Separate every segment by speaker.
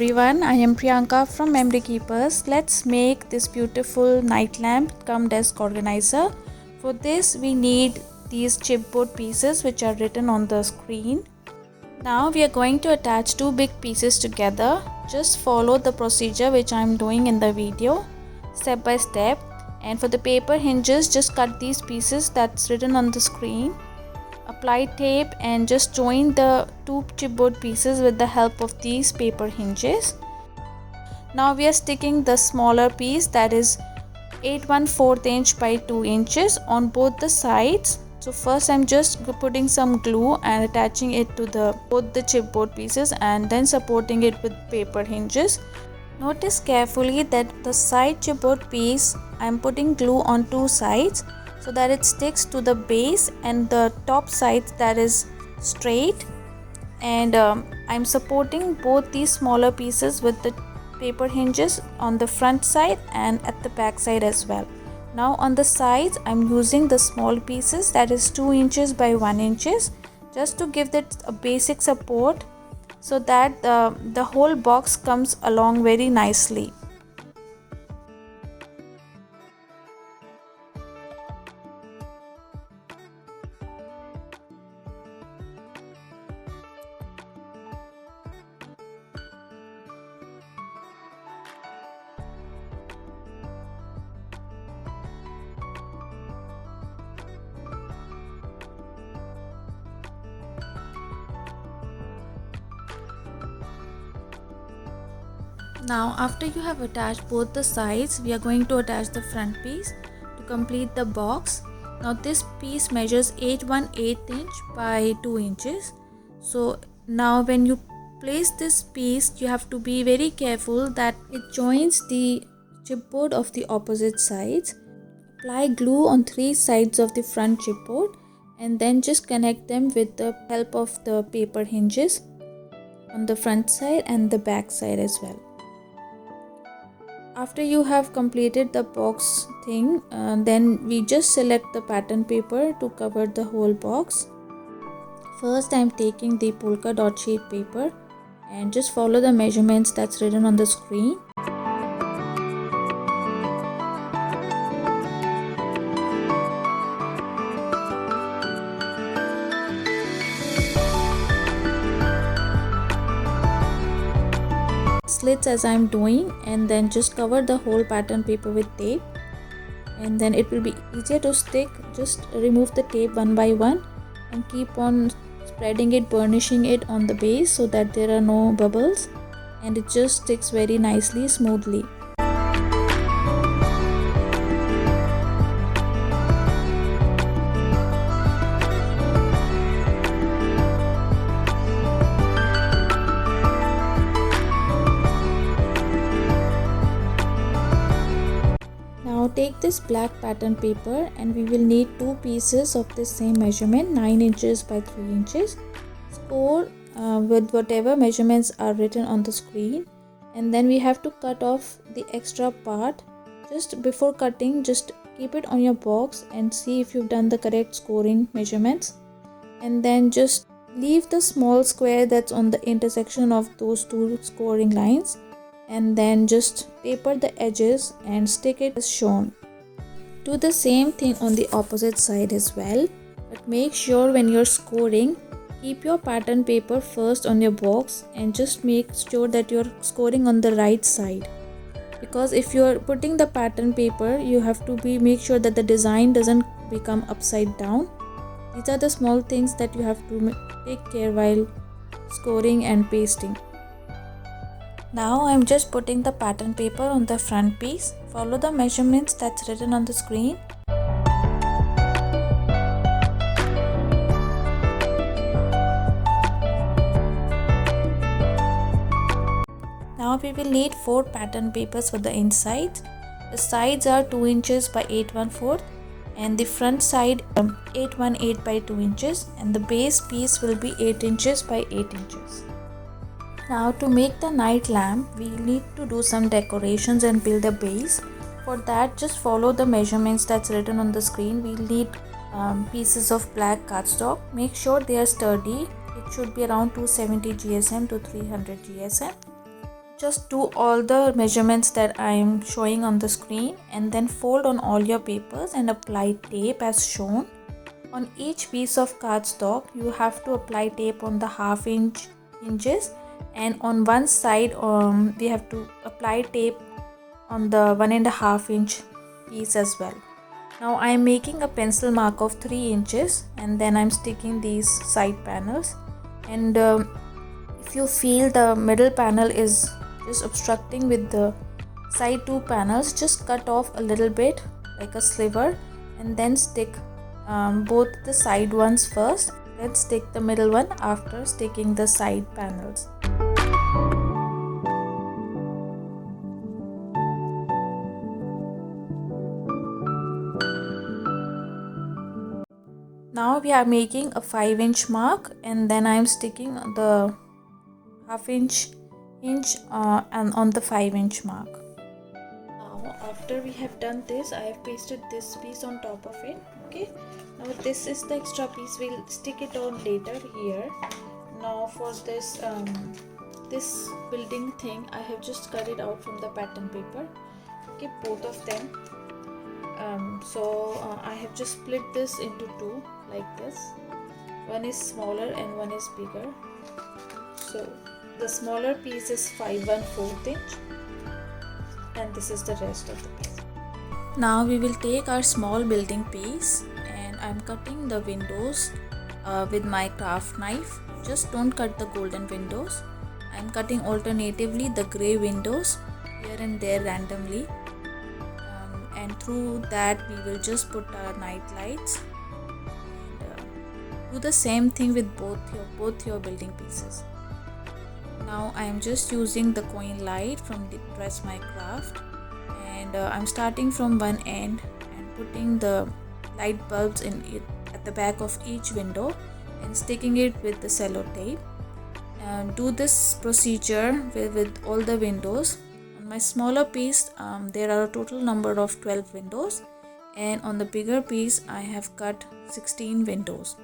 Speaker 1: everyone, I am Priyanka from Memory Keepers. Let's make this beautiful night lamp cum desk organizer. For this we need these chipboard pieces which are written on the screen. Now we are going to attach two big pieces together. Just follow the procedure which I am doing in the video step by step, and for the paper hinges just cut these pieces that's written on the screen. Apply tape and just join the two chipboard pieces with the help of these paper hinges. Now we are sticking the smaller piece, that is 8/4 inch by 2 inches on both the sides. So first I'm just putting some glue and attaching it to both the chipboard pieces and then supporting it with paper hinges. Notice carefully that the side chipboard piece I'm putting glue on two sides so that it sticks to the base, and the top side that is straight, and I'm supporting both these smaller pieces with the paper hinges on the front side and at the back side as well. Now on the sides I'm using the small pieces, that is 2 inches by 1 inches, just to give that a basic support so that the whole box comes along very nicely. Now after you have attached both the sides, we are going to attach the front piece to complete the box. Now this piece measures 8/1/8 inch by 2 inches. So now when you place this piece, you have to be very careful that it joins the chipboard of the opposite sides. Apply glue on 3 sides of the front chipboard and then just connect them with the help of the paper hinges on the front side and the back side as well. After you have completed the box thing, then we just select the pattern paper to cover the whole box. First I am taking the polka dot sheet paper and just follow the measurements that's written on the screen. Slits as I'm doing, and then just cover the whole pattern paper with tape, and then it will be easier to stick. Just remove the tape one by one and keep on spreading it, burnishing it on the base so that there are no bubbles, and it just sticks very nicely, smoothly. Now take this black pattern paper and we will need two pieces of the same measurement, 9 inches by 3 inches. Score with whatever measurements are written on the screen, and then we have to cut off the extra part. Just before cutting, just keep it on your box and see if you've done the correct scoring measurements, and then just leave the small square that's on the intersection of those two scoring lines, and then just taper the edges and stick it as shown. Do the same thing on the opposite side as well, but make sure when you're scoring, keep your pattern paper first on your box and just make sure that you're scoring on the right side, because if you're putting the pattern paper, you have to make sure that the design doesn't become upside down. These are the small things that you have to take care while scoring and pasting. Now I'm just putting the pattern paper on the front piece. Follow the measurements that's written on the screen. Now we will need 4 pattern papers for the inside. The sides are 2 inches by 8/4 and the front side 8/8 by 2 inches, and the base piece will be 8 inches by 8 inches. Now to make the night lamp, we need to do some decorations and build a base. For that, just follow the measurements that's written on the screen. We'll need pieces of black cardstock. Make sure they are sturdy. It should be around 270 GSM to 300 GSM. just do all the measurements that I am showing on the screen and then fold on all your papers and apply tape as shown. On each piece of cardstock you have to apply tape on the half-inch hinges, and on one side we have to apply tape on the 1.5-inch piece as well. Now I am making a pencil mark of 3 inches and then I am sticking these side panels, and if you feel the middle panel is just obstructing with the side 2 panels, just cut off a little bit like a sliver and then stick both the side ones first, then stick the middle one after sticking the side panels. Now we are making a 5-inch mark and then I am sticking the half-inch hinge and on the 5-inch mark. Now after we have done this, I have pasted this piece on top of it. Okay, now this is the extra piece, we'll stick it on later here. Now for this this building thing, I have just cut it out from the pattern paper. Okay, both of them. I have just split this into two like this. One is smaller and one is bigger. So the smaller piece is 5 1/4 inch and this is the rest of the piece. Now we will take our small building piece and I'm cutting the windows with my craft knife. Just don't cut the golden windows. I'm cutting alternatively the grey windows here and there randomly, and through that we will just put our night lights, and do the same thing with both your building pieces. Now I am just using the coin light from Dress My Craft, and I'm starting from one end and putting the light bulbs in it at the back of each window and sticking it with the cello tape. Do this procedure with all the windows. On my smaller piece there are a total number of 12 windows, and on the bigger piece I have cut 16 windows.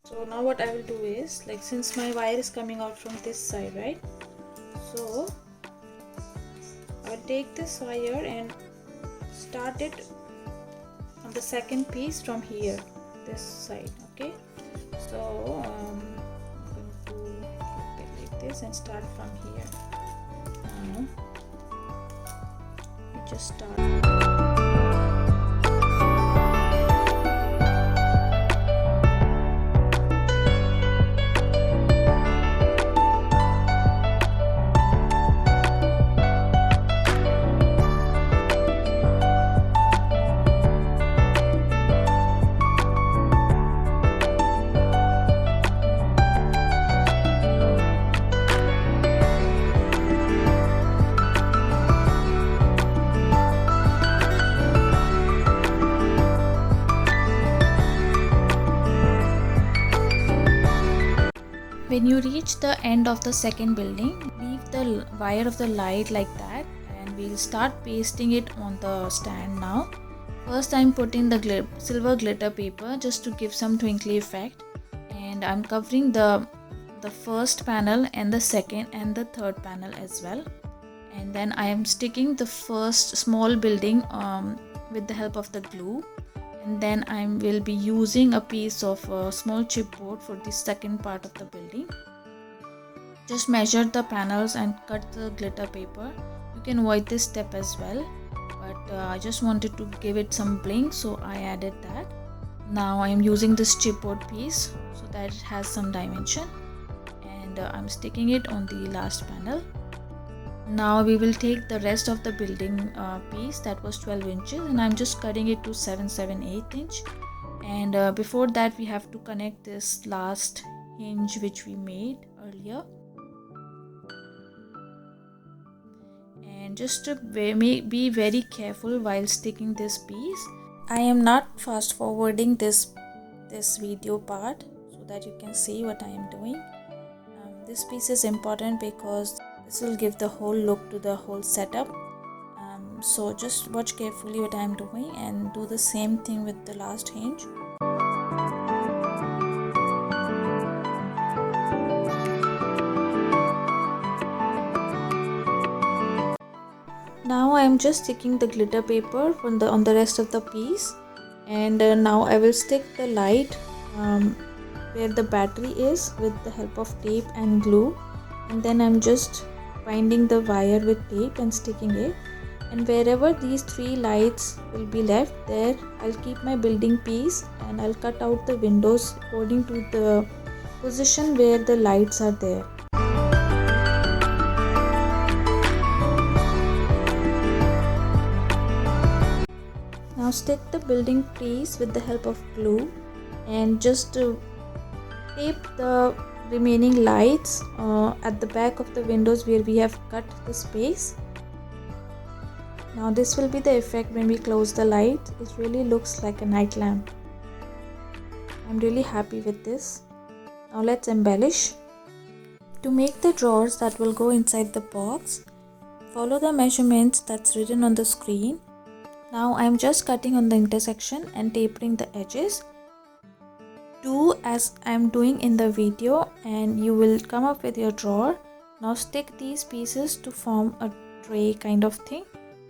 Speaker 1: So now what I will do is, like, since my wire is coming out from this side, right, so I'll take this wire and start it on the second piece from here, this side. Okay, so I'm going to flip it like this and start from here. Now we just start. When you reach the end of the second building, leave the wire of the light like that, and we'll start pasting it on the stand now. First I'm putting the silver glitter paper just to give some twinkly effect, and I'm covering the first panel and the second and the third panel as well. And then I am sticking the first small building with the help of the glue. And then I will be using a piece of small chipboard for the second part of the building. Just measure the panels and cut the glitter paper. You can avoid this step as well, but I just wanted to give it some bling, so I added that. Now I am using this chipboard piece so that it has some dimension, and I'm sticking it on the last panel. Now we will take the rest of the building piece that was 12 inches, and I'm just cutting it to 7/8 inch. And before that we have to connect this last hinge which we made earlier. And just to be very careful while sticking this piece. I am not fast forwarding this video part so that you can see what I am doing. This piece is important because this will give the whole look to the whole setup. So just watch carefully what I am doing and do the same thing with the last hinge. I am just sticking the glitter paper on the rest of the piece, and now I will stick the light where the battery is with the help of tape and glue, and then I'm just binding the wire with tape and sticking it, and wherever these 3 lights will be left there, I'll keep my building piece and I'll cut out the windows according to the position where the lights are there. Now stick the building piece with the help of glue and just tape the remaining lights at the back of the windows where we have cut the space. Now this will be the effect when we close the light. It really looks like a night lamp. I'm really happy with this. Now let's embellish. To make the drawers that will go inside the box, follow the measurements that's written on the screen. Now I'm just cutting on the intersection and tapering the edges. Do as I'm doing in the video and you will come up with your drawer. Now stick these pieces to form a tray kind of thing.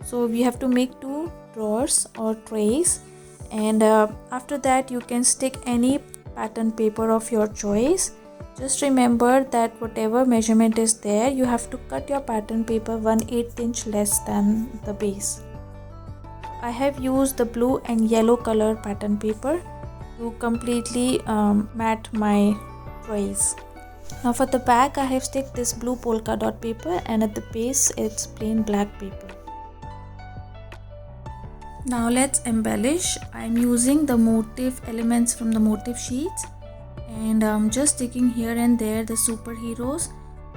Speaker 1: So we have to make 2 drawers or trays, and after that you can stick any pattern paper of your choice. Just remember that whatever measurement is there, you have to cut your pattern paper 1/8 inch less than the base. I have used the blue and yellow color pattern paper to completely mat my trays. Now for the back I have stick this blue polka dot paper, and at the base it's plain black paper. Now let's embellish. I'm using the motif elements from the motif sheets, and I'm just sticking here and there the superheroes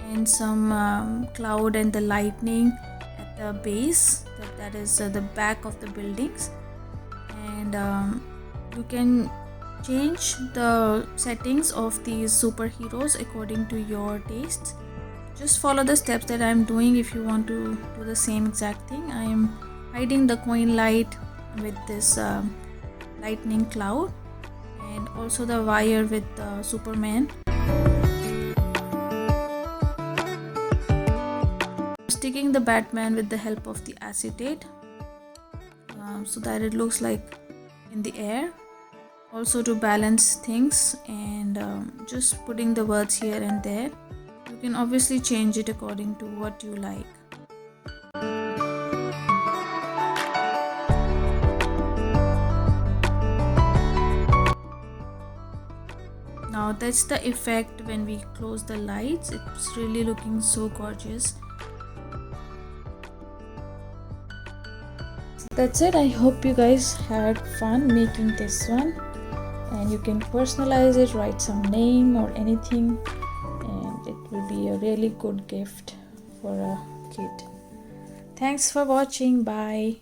Speaker 1: and some cloud and the lightning at the base, that is the back of the buildings. And you can change the settings of these superheroes according to your tastes. Just follow the steps that I'm doing if you want to do the same exact thing. I am hiding the coin light with this lightning cloud, and also the wire with Superman. Sticking the Batman with the help of the acetate so that it looks like in the air, also to balance things, and just putting the words here and there. You can obviously change it according to what you like. Now that's the effect when we close the lights. It's really looking so gorgeous. That's it. I hope you guys had fun making this one, and you can personalize it, write some name or anything, and it will be a really good gift for a kid. Thanks for watching. Bye.